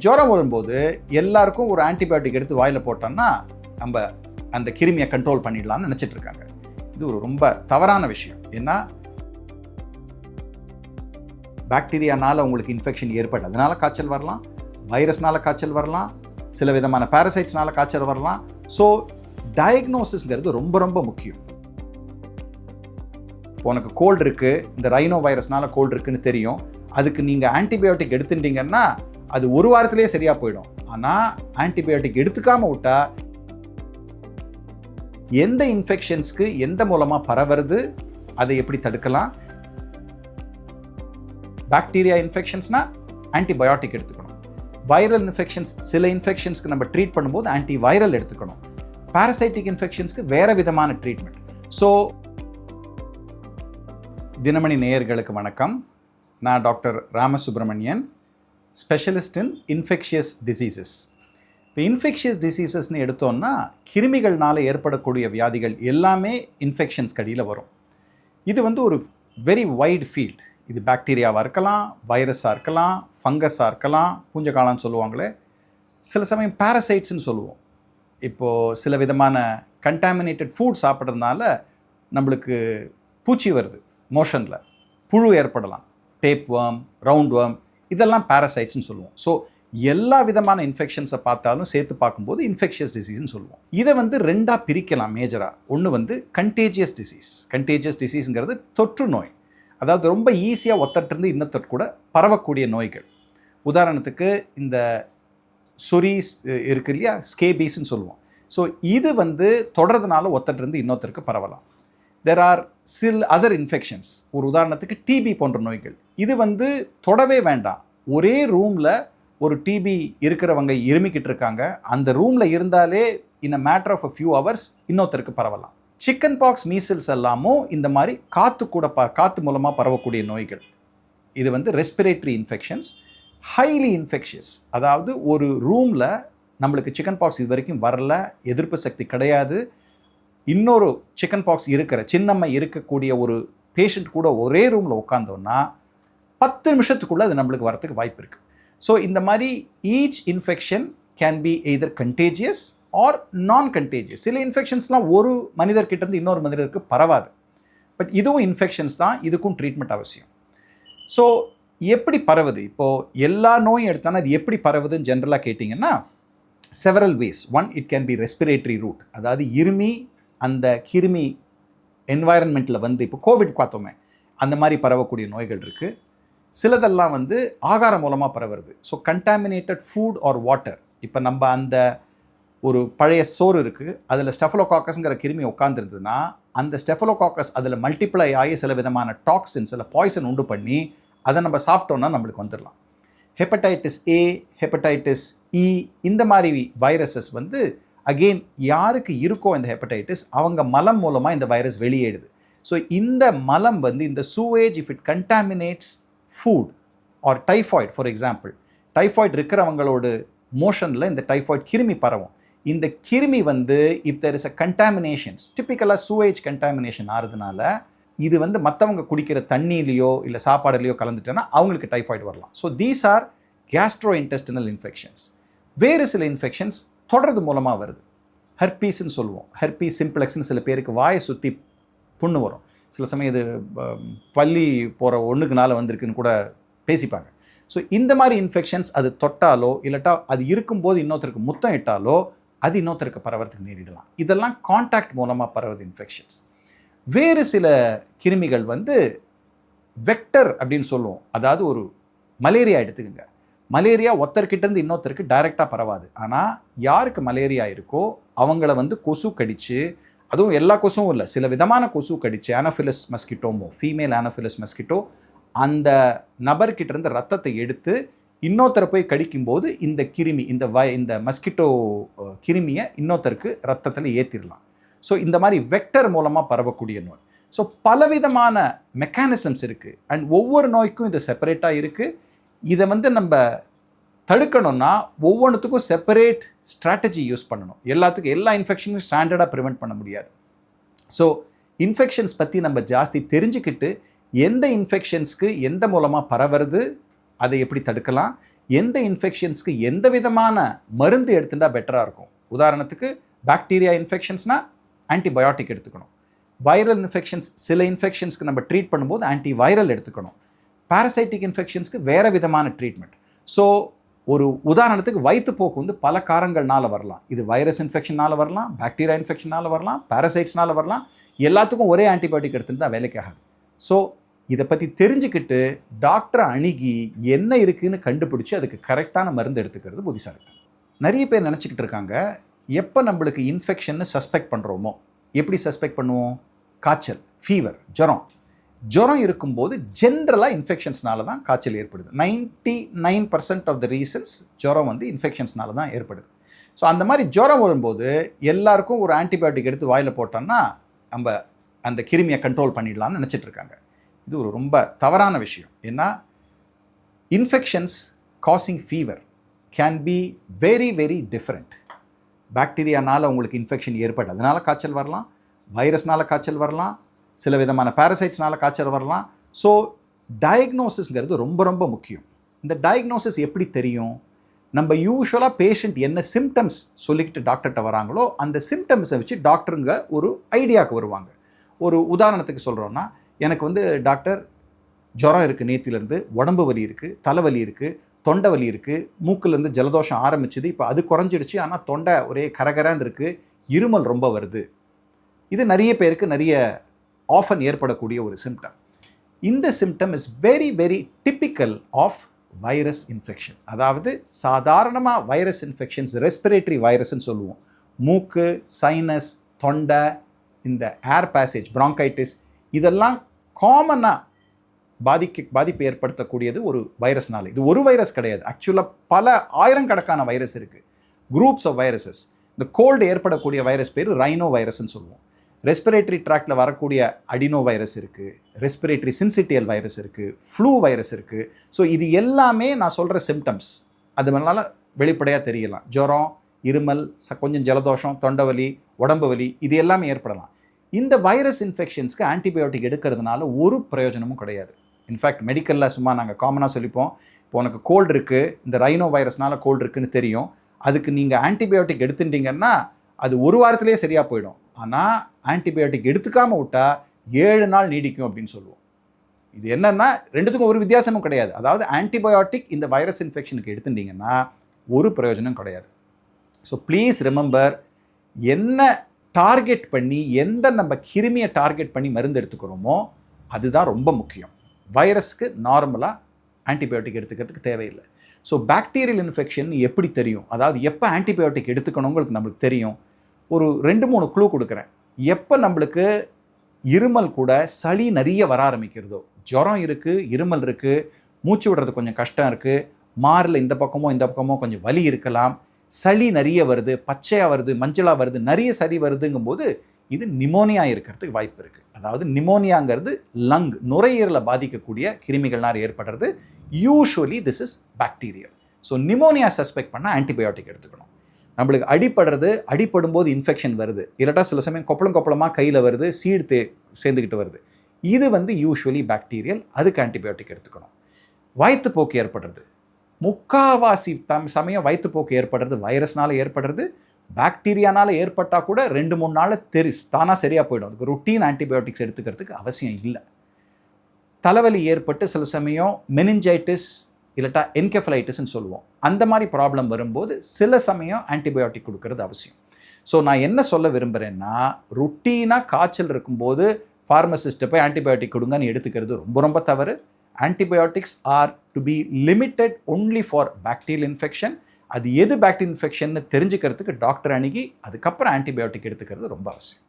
ஜுரம் வரும்போது எல்லாருக்கும் ஒரு ஆன்டிபயோட்டிக் எடுத்து வாயில் போட்டோம்னா நம்ம அந்த கிருமியை கண்ட்ரோல் பண்ணிடலாம்னு நினச்சிட்டு இருக்காங்க. இது ஒரு ரொம்ப தவறான விஷயம். ஏன்னா பாக்டீரியானால உங்களுக்கு இன்ஃபெக்ஷன் ஏற்படும், அதனால காய்ச்சல் வரலாம், வைரஸ்னால காய்ச்சல் வரலாம், சில விதமான பாரசைட்ஸ்னால காய்ச்சல் வரலாம். ஸோ டயக்னோசிஸ்ங்கிறது ரொம்ப ரொம்ப முக்கியம். உனக்கு கோல்டு இருக்குது, இந்த ரைனோ வைரஸ்னால கோல்டு இருக்குன்னு தெரியும், அதுக்கு நீங்கள் ஆன்டிபயோட்டிக் எடுத்துட்டீங்கன்னா அது ஒரு வாரத்திலேயே சரியாக போயிடும். ஆனால் ஆன்டிபயோட்டிக் எடுத்துக்காமல் விட்டால் எந்த இன்ஃபெக்ஷன்ஸ்க்கு எந்த மூலமாக பரவுறது, அதை எப்படி தடுக்கலாம். பாக்டீரியா இன்ஃபெக்ஷன்ஸ்னா ஆன்டிபயோட்டிக் எடுத்துக்கணும். வைரல் இன்ஃபெக்ஷன்ஸ், சில இன்ஃபெக்ஷன்ஸ்க்கு நம்ம ட்ரீட் பண்ணும்போது ஆன்டி வைரல் எடுத்துக்கணும். பாரசைட்டிக் இன்ஃபெக்ஷன்ஸ்க்கு வேறு விதமான ட்ரீட்மெண்ட். ஸோ தினமணி நேயர்களுக்கு வணக்கம். நான் doctor Ramasubramanian, specialist in infectious diseases. இப்போ இன்ஃபெக்ஷியஸ் டிசீசஸ்ன்னு எடுத்தோம்னா கிருமிகள்னால ஏற்படக்கூடிய வியாதிகள் எல்லாமே இன்ஃபெக்ஷன்ஸ் கடியில் வரும். இது ஒரு வெரி வைட் ஃபீல்ட். இது பாக்டீரியாவாக இருக்கலாம், வைரஸாக இருக்கலாம், ஃபங்கஸாக இருக்கலாம், பூஞ்சக்காளான்னு சொல்லுவாங்களே, சில சமயம் பாரசைட்ஸ்ன்னு சொல்லுவோம். இப்போது சில விதமான கண்டாமினேட்டட் ஃபுட் சாப்பிட்றதுனால நம்மளுக்கு பூச்சி வருது, மோஷனில் புழு ஏற்படலாம், டேப் வார்ம், ரவுண்ட் வார்ம், இதெல்லாம் பாரசைட்ஸ்னு சொல்லுவோம். ஸோ எல்லா விதமான இன்ஃபெக்ஷன்ஸை பார்த்தாலும் சேர்த்து பார்க்கும்போது இன்ஃபெக்ஷியஸ் டிசீஸ்ன்னு சொல்லுவோம். இதை ரெண்டாக பிரிக்கலாம் மேஜராக. ஒன்று கண்டேஜியஸ் டிசீஸ். கண்டேஜியஸ் டிசீஸுங்கிறது தொற்று நோய், அதாவது ரொம்ப ஈஸியாக ஒத்தட்டிருந்து இன்னொருத்தர் கூட பரவக்கூடிய நோய்கள். உதாரணத்துக்கு இந்த சொரீஸ் இருக்கு இல்லையா, ஸ்கேபீஸ்ன்னு சொல்லுவோம். ஸோ இது தொடர்றதுனால ஒத்தட்டிருந்து இன்னொருத்தருக்கு பரவலாம். There are still other infections. ஒரு உதாரணத்துக்கு டிபி போன்ற நோய்கள். இது தொடவே வேண்டாம். ஒரே ரூமில் ஒரு டிபி இருக்கிறவங்க இருமிக்கிட்டு இருக்காங்க, அந்த ரூமில் இருந்தாலே in a matter of a few hours இன்னொருத்தருக்கு பரவலாம். சிக்கன் பாக்ஸ், மீசில்ஸ் எல்லாமும் இந்த மாதிரி காற்று மூலமாக பரவக்கூடிய நோய்கள். இது ரெஸ்பிரேட்டரி இன்ஃபெக்ஷன்ஸ், ஹைலி இன்ஃபெக்ஷியஸ். அதாவது ஒரு ரூமில் நம்மளுக்கு சிக்கன் பாக்ஸ் இது வரைக்கும் வரல, எதிர்ப்பு சக்தி கிடையாது, இன்னொரு சிக்கன் பாக்ஸ் இருக்கிற சின்னம்மை இருக்கக்கூடிய ஒரு பேஷண்ட் கூட ஒரே ரூமில் உட்காந்தோன்னா 10 நிமிஷத்துக்குள்ளே அது நம்மளுக்கு வரத்துக்கு வாய்ப்பு இருக்குது. ஸோ இந்த மாதிரி each infection can be either contagious or non contagious. சில இன்ஃபெக்ஷன்ஸ்லாம் ஒரு மனிதர்கிட்டேருந்து இன்னொரு மனிதருக்கு பரவாது, பட் இதுவும் இன்ஃபெக்ஷன்ஸ் தான், இதுக்கும் ட்ரீட்மெண்ட் அவசியம். ஸோ எப்படி பரவுது? இப்போது எல்லா நோயும் எடுத்தாலும் அது எப்படி பரவுதுன்னு ஜென்ரலாக கேட்டிங்கன்னா several ways. One, it can be respiratory route, அதாவது இருமி அந்த கிருமி என்வாயரன்மெண்ட்டில் இப்போ கோவிட் பார்த்தோமே அந்த மாதிரி பரவக்கூடிய நோய்கள் இருக்குது. சிலதெல்லாம் ஆகாரம் மூலமாக பரவுறது. So contaminated food or water. இப்போ நம்ம அந்த ஒரு பழைய சோறு இருக்குது, அதில் ஸ்டெஃபலோகாக்கஸ்ங்கிற கிருமி உட்காந்துருந்ததுன்னா அந்த ஸ்டெஃபலோகாக்கஸ் அதில் மல்டிப்ளை ஆகி சில விதமான டாக்ஸின், சில பாய்சன் உண்டு பண்ணி அதை நம்ம சாப்பிட்டோன்னா நம்மளுக்கு வந்துடலாம். ஹெப்படைட்டிஸ் ஏ, ஹெப்படைட்டிஸ் இ, இந்த மாதிரி வைரஸஸ் அகெயின் யாருக்கு இருக்கோ இந்த ஹெப்படைட்டிஸ், அவங்க மலம் மூலமாக இந்த வைரஸ் வெளியேடுது. ஸோ இந்த மலம் இந்த sewage, if it contaminates food or typhoid, for example typhoid இருக்கிறவங்களோட மோஷனில் இந்த டைஃபாய்டு கிருமி பரவும். இந்த கிருமி if there is a contaminations, டிப்பிக்கலாக சூவேஜ் கண்டாமினேஷன் ஆகிறதுனால இது மற்றவங்க குடிக்கிற தண்ணியிலையோ இல்லை சாப்பாடுலையோ கலந்துட்டோன்னா அவங்களுக்கு டைஃபாய்டு வரலாம். So these are Castro intestinal infections. வேறு சில இன்ஃபெக்ஷன்ஸ் தொடர்றது மூலமாக வருது. ஹெர்பீஸ்ன்னு சொல்லுவோம். ஹெர்பீஸ் சிம்ப்ளெக்ஸ்ன்னு சில பேருக்கு வாயை சுற்றி புண்ணு வரும். சில சமயம் இது பள்ளி போகிற ஒன்றுக்குனால வந்திருக்குன்னு கூட பேசிப்பாங்க. ஸோ இந்த மாதிரி இன்ஃபெக்ஷன்ஸ் அது தொட்டாலோ இல்லாட்டா அது இருக்கும்போது இன்னொருத்தருக்கு முத்தம் இட்டாலோ அது இன்னொருத்தருக்கு பரவறதுக்கு நேரிடலாம். இதெல்லாம் கான்டாக்ட் மூலமாக பரவுது இன்ஃபெக்ஷன்ஸ். வேறு சில கிருமிகள் வெக்டர் அப்படின்னு சொல்லுவோம். அதாவது ஒரு மலேரியா எடுத்துக்கோங்க. மலேரியா ஒருத்தர்கிட்டேருந்து இன்னொருத்தருக்கு டைரெக்டாக பரவாது. ஆனால் யாருக்கு மலேரியா இருக்கோ அவங்கள கொசு கடித்து, அதுவும் எல்லா கொசுவும் இல்லை, சில விதமான கொசு கடித்து, ஆனோஃபிலஸ் மஸ்கிட்டோமோ, ஃபீமேல் ஆனோஃபிலஸ் மஸ்கிட்டோ, அந்த நபர்கிட்டேருந்து ரத்தத்தை எடுத்து இன்னொருத்தரை போய் கடிக்கும்போது இந்த கிருமி, இந்த மஸ்கிட்டோ கிருமியை இன்னொருத்தருக்கு ரத்தத்தில் ஏற்றிடலாம். ஸோ இந்த மாதிரி வெக்டர் மூலமாக பரவக்கூடிய நோய். ஸோ பலவிதமான மெக்கானிசம்ஸ் இருக்குது அண்ட் ஒவ்வொரு நோய்க்கும் இது செப்பரேட்டாக இருக்குது. இதை நம்ம தடுக்கணும்னா ஒவ்வொன்றுத்துக்கும் செப்பரேட் ஸ்ட்ராட்டஜி யூஸ் பண்ணணும். எல்லாத்துக்கும் எல்லா இன்ஃபெக்ஷனும் ஸ்டாண்டர்டாக ப்ரிவெண்ட் பண்ண முடியாது. ஸோ இன்ஃபெக்ஷன்ஸ் பற்றி நம்ம ஜாஸ்தி தெரிஞ்சுக்கிட்டு எந்த இன்ஃபெக்ஷன்ஸ்க்கு எந்த மூலமாக பரவுறது, அதை எப்படி தடுக்கலாம், எந்த இன்ஃபெக்ஷன்ஸ்க்கு எந்த விதமான மருந்து எடுத்துட்டா பெட்டராக இருக்கும். உதாரணத்துக்கு பாக்டீரியா இன்ஃபெக்ஷன்ஸ்னால் ஆன்டிபயோட்டிக் எடுத்துக்கணும். வைரல் இன்ஃபெக்ஷன்ஸ், சில இன்ஃபெக்ஷன்ஸ்க்கு நம்ம ட்ரீட் பண்ணும்போது ஆன்டி வைரல் எடுத்துக்கணும். பாரசைட்டிக் இன்ஃபெக்ஷன்ஸ்க்கு வேறு விதமான ட்ரீட்மெண்ட். ஸோ ஒரு உதாரணத்துக்கு வயிற்றுப்போக்கு வந்து பல காரணங்கள்னால வரலாம். இது வைரஸ் இன்ஃபெக்ஷனால் வரலாம், பாக்டீரியா இன்ஃபெக்ஷனால் வரலாம், பாரசைட்ஸ்னால் வரலாம். எல்லாத்துக்கும் ஒரே ஆன்டிபயோட்டிக் எடுத்துட்டு தான் வேலைக்கு ஆகாது. ஸோ இதை பற்றி தெரிஞ்சுக்கிட்டு டாக்டரை அணுகி என்ன இருக்குதுன்னு கண்டுபிடிச்சி அதுக்கு கரெக்டான மருந்து எடுத்துக்கிறது புத்திசாலித்தனம். நிறைய பேர் நினச்சிக்கிட்டு இருக்காங்க, எப்போ நம்மளுக்கு இன்ஃபெக்ஷன்னு சஸ்பெக்ட் பண்ணுறோமோ, எப்படி சஸ்பெக்ட் பண்ணுவோம்? காய்ச்சல், ஃபீவர், ஜுரம் இருக்கும்போது ஜென்ரலாக இன்ஃபெக்ஷன்ஸ்னால தான் காய்ச்சல் ஏற்படுது. 99% ஆஃப் த ரீசன்ஸ் ஜுரம் வந்து இன்ஃபெக்ஷன்ஸ்னால தான் ஏற்படுது. ஸோ அந்த மாதிரி ஜுரம் வரும்போது எல்லாருக்கும் ஒரு ஆன்டிபயோட்டிக் எடுத்து வாயில் போட்டோம்னா நம்ம அந்த கிருமியை கண்ட்ரோல் பண்ணிடலாம்னு நினச்சிட்டு இருக்காங்க. இது ஒரு ரொம்ப தவறான விஷயம். ஏன்னா infections causing fever can be very very different. பாக்டீரியானால் உங்களுக்கு இன்ஃபெக்ஷன் ஏற்பட்டு அதனால் காய்ச்சல் வரலாம், வைரஸ்னால் காய்ச்சல் வரலாம், சில விதமான பாரசைட்ஸ்னால காய்ச்சல் வரலாம். ஸோ டயக்னோசிஸ்ங்கிறது ரொம்ப ரொம்ப முக்கியம். இந்த டயக்னோசிஸ் எப்படி தெரியும்? நம்ம யூஸ்வலாக பேஷண்ட் என்ன சிம்டம்ஸ் சொல்லிக்கிட்டு டாக்டர்கிட்ட வராங்களோ அந்த சிம்டம்ஸை வச்சு டாக்டருங்க ஒரு ஐடியாவுக்கு வருவாங்க. ஒரு உதாரணத்துக்கு சொல்கிறோன்னா, எனக்கு வந்து டாக்டர் ஜுரம் இருக்குது, நேத்திலேருந்து உடம்பு வலி இருக்குது, தலைவலி இருக்குது, தொண்டை வலி இருக்குது, மூக்குலேருந்து ஜலதோஷம் ஆரம்பிச்சுது, இப்போ அது குறைஞ்சிடுச்சு, ஆனால் தொண்டை ஒரே கரகரான்னு இருக்குது, இருமல் ரொம்ப வருது. இது நிறைய பேருக்கு நிறைய ஆஃபன் ஏற்படக்கூடிய ஒரு சிம்டம். இந்த symptom is very very typical of virus infection. அதாவது சாதாரணமாக வைரஸ் இன்ஃபெக்ஷன்ஸ் ரெஸ்பிரேட்டரி வைரஸ்ன்னு சொல்லுவோம். மூக்கு, சைனஸ், தொண்டை, இந்த ஏர் பேசேஜ், பிராங்கைட்டிஸ், இதெல்லாம் காமனாக பாதிப்பு ஏற்படுத்தக்கூடியது ஒரு வைரஸ்னால. இது ஒரு வைரஸ் கிடையாது, ஆக்சுவலாக பல ஆயிரக்கணக்கான வைரஸ் இருக்குது, குரூப்ஸ் ஆஃப் வைரஸஸ். இந்த கோல்டு ஏற்படக்கூடிய வைரஸ் பேர் ரைனோ வைரஸ்ன்னு சொல்லுவோம். ரெஸ்பிரேட்டரி ட்ராக்டில் வரக்கூடிய அடினோ வைரஸ் இருக்குது, ரெஸ்பிரேட்டரி சின்சிட்டியல் வைரஸ் இருக்குது, ஃப்ளூ வைரஸ் இருக்குது. ஸோ இது எல்லாமே நான் சொல்கிற சிம்டம்ஸ். அது மேலால் வெளிப்படையாக தெரியலாம். ஜுரம், இருமல், கொஞ்சம் ஜலதோஷம், தொண்டை வலி, உடம்பு வலி, இது எல்லாமே ஏற்படலாம். இந்த வைரஸ் இன்ஃபெக்ஷன்ஸ்க்கு ஆன்டிபயோட்டிக் எடுக்கிறதுனால ஒரு பிரயோஜனமும் கிடையாது. இன்ஃபேக்ட் மெடிக்கலில் சும்மா நாங்கள் காமனாக சொல்லிப்போம், இப்போ உனக்கு கோல்டு இருக்குது, இந்த ரைனோ வைரஸ்னால் கோல்டு இருக்குதுன்னு தெரியும், அதுக்கு நீங்கள் ஆன்டிபயோட்டிக் எடுத்துட்டிங்கன்னா அது ஒரு வாரத்திலே சரியாக போயிடும். ஆனால் ஆன்டிபயோட்டிக் எடுத்துக்காமல் விட்டால் 7 நாள் நீடிக்கும் அப்படின்னு சொல்லுவோம். இது என்னென்னா ரெண்டுத்துக்கும் ஒரு வித்தியாசமும் கிடையாது. அதாவது ஆன்டிபயோட்டிக் இந்த வைரஸ் இன்ஃபெக்ஷனுக்கு எடுத்துட்டிங்கன்னா ஒரு பிரயோஜனம் கிடையாது. ஸோ ப்ளீஸ் ரிமெம்பர், என்ன டார்கெட் பண்ணி, எந்த நம்ம கிருமியை டார்கெட் பண்ணி மருந்து எடுத்துக்கிறோமோ அதுதான் ரொம்ப முக்கியம். வைரஸ்க்கு நார்மலாக ஆன்டிபயோட்டிக் எடுத்துக்கிறதுக்கு தேவையில்லை. ஸோ பாக்டீரியல் இன்ஃபெக்ஷன் எப்படி தெரியும்? அதாவது எப்போ ஆன்டிபயோட்டிக் எடுத்துக்கணுங்களுக்கு நம்மளுக்கு தெரியும். ஒரு 2-3 க்ளூ கொடுக்குறேன். எப்போ நம்மளுக்கு இருமல் கூட சளி நிறைய வர ஆரம்பிக்கிறதோ, ஜுரம் இருக்குது, இருமல் இருக்குது, மூச்சு விடுறது கொஞ்சம் கஷ்டம் இருக்குது, மாரில் இந்த பக்கமோ கொஞ்சம் வலி இருக்கலாம், சளி நிறைய வருது, பச்சையாக வருது, மஞ்சளாக வருது, நிறைய சளி வருதுங்கும்போது இது நிமோனியா இருக்கிறதுக்கு வாய்ப்பு இருக்குது. அதாவது நிமோனியாங்கிறது லங், நுரையீரலை பாதிக்கக்கூடிய கிருமிகள்னால் ஏற்படுறது. Usually this is bacterial. So pneumonia suspect பண்ணால் ஆன்டிபயோட்டிக் எடுத்துக்கணும். நம்மளுக்கு அடிப்படும் போது இன்ஃபெக்ஷன் வருது, இல்லாட்டா சில சமயம் கொப்பளமாக கையில் வருது, சீடு சேர்ந்துக்கிட்டு வருது, இது வந்து யூஸ்வலி பாக்டீரியல், அதுக்கு ஆன்டிபயோட்டிக் எடுத்துக்கணும். வயிற்றுப்போக்கு ஏற்படுறது, முக்கால்வாசி சமயம் வயிற்றுப்போக்கு ஏற்படுறது வைரஸ்னால் ஏற்படுறது. பாக்டீரியானால் ஏற்பட்டால் கூட 2-3 நாள் தானாக சரியாக போயிடும். அதுக்கு ரொட்டீன் ஆன்டிபயோட்டிக்ஸ் எடுத்துக்கிறதுக்கு அவசியம் இல்லை. தலைவலி ஏற்பட்டு சில சமயம் மெனிஞ்சைட்டிஸ் இல்லாட்டா என்கெஃபலைட்டிஸ்ன்னு சொல்லுவோம், அந்த மாதிரி ப்ராப்ளம் வரும்போது சில சமயம் ஆன்டிபயோட்டிக் கொடுக்கறது அவசியம். ஸோ நான் என்ன சொல்ல விரும்புகிறேன்னா, ருட்டீனாக காய்ச்சல் இருக்கும்போது ஃபார்மசிஸ்ட்டை போய் ஆன்டிபயோட்டிக் கொடுங்கன்னு எடுத்துக்கிறது ரொம்ப ரொம்ப தவறு. Antibiotics are to be limited only for bacterial infection. அது எது பாக்டீரியல் இன்ஃபெக்ஷன்னு தெரிஞ்சுக்கிறதுக்கு டாக்டர் அணுகி அதுக்கப்புறம் ஆன்டிபயோட்டிக் எடுத்துக்கிறது ரொம்ப அவசியம்.